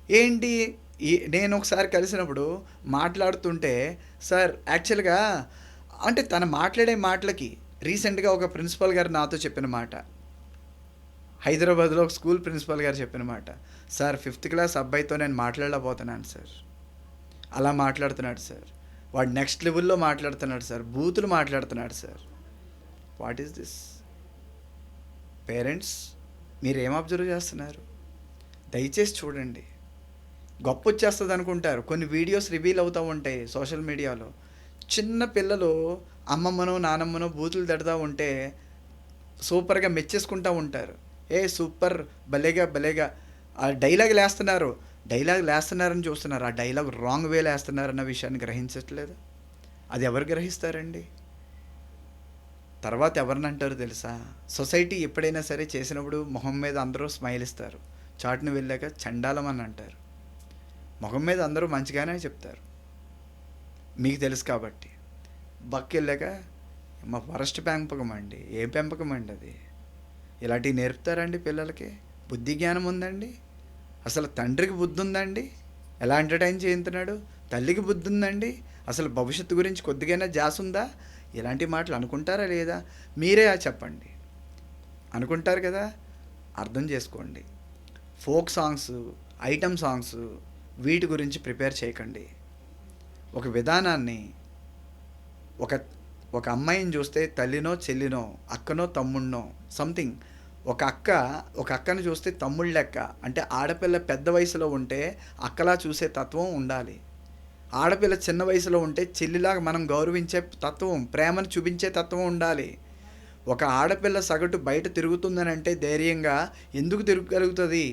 ఏంటి నేను ఒకసారి కలిసినప్పుడు మాట్లాడుతుంటే, సార్ యాక్చువల్గా అంటే తను మాట్లాడే మాటలకి రీసెంట్గా ఒక ప్రిన్సిపల్ గారు నాతో చెప్పిన మాట, హైదరాబాద్లో ఒక స్కూల్ ప్రిన్సిపల్ గారు చెప్పిన మాట, సార్ 5th క్లాస్ అబ్బాయితో నేను మాట్లాడలేకపోతున్నాను సార్, అలా మాట్లాడుతున్నాడు సార్, వాడు నెక్స్ట్ లెవెల్లో మాట్లాడుతున్నాడు సార్, బూతులు మాట్లాడుతున్నాడు sir. What is this? Parents, మీరు ఏం అబ్జర్వ్ చేస్తున్నారు? దయచేసి చూడండి. గొప్ప వచ్చేస్తుంది అనుకుంటారు, కొన్ని వీడియోస్ రివీల్ అవుతూ ఉంటాయి సోషల్ మీడియాలో. చిన్న పిల్లలు అమ్మమ్మనో నానమ్మనో బూతులు తిడతా ఉంటే సూపర్గా మెచ్చేసుకుంటూ ఉంటారు. ఏ సూపర్, భలేగా భలేగా ఆ డైలాగ్ లేస్తున్నారు. డైలాగ్ లేస్తున్నారని చూస్తున్నారు, ఆ డైలాగ్ రాంగ్ వేలో వేస్తున్నారన్న విషయాన్ని గ్రహించట్లేదు. అది ఎవరు గ్రహిస్తారండి? తర్వాత ఎవరిని అంటారు తెలుసా? సొసైటీ ఎప్పుడైనా సరే చేసినప్పుడు మొహం మీద అందరూ స్మైల్ ఇస్తారు, చాటును వెళ్ళాక చండాలం అని అంటారు. మొహం మీద అందరూ మంచిగానే చెప్తారు, మీకు తెలుసు కాబట్టి. బక్కెళ్ళాక మా వరస్ట్ పెంపకం అండి. ఏ పెంపకం అండి అది? ఇలాంటివి నేర్పుతారండి పిల్లలకి? బుద్ధి జ్ఞానం ఉందండి? అసలు తండ్రికి బుద్ధి ఉందండి? ఎలా ఎంటర్టైన్ చేయించున్నాడు? తల్లికి బుద్ధి ఉందండి? అసలు భవిష్యత్తు గురించి కొద్దిగైనా జాస్ ఉందా? ఇలాంటి మాటలు అనుకుంటారా లేదా? మీరే చెప్పండి. అనుకుంటారు కదా? అర్థం చేసుకోండి. ఫోక్ సాంగ్స్, ఐటమ్ సాంగ్స్, వీటి గురించి ప్రిపేర్ చేయకండి. ఒక విధానాన్ని, ఒక ఒక అమ్మాయిని చూస్తే తల్లినో చెల్లినో అక్కనో తమ్ముడినో సంథింగ్, ఒక అక్కను చూస్తే తమ్ముళ్ళ లెక్క, అంటే ఆడపిల్ల పెద్ద వయసులో ఉంటే అక్కలా చూసే తత్వం ఉండాలి. ఆడపిల్ల చిన్న వయసులో ఉంటే చెల్లిలాగా మనం గౌరవించే తత్వం, ప్రేమను చూపించే తత్వం ఉండాలి. ఒక ఆడపిల్ల సగటు బయట తిరుగుతుందని అంటే ధైర్యంగా ఎందుకు తిరగగలుగుతుంది?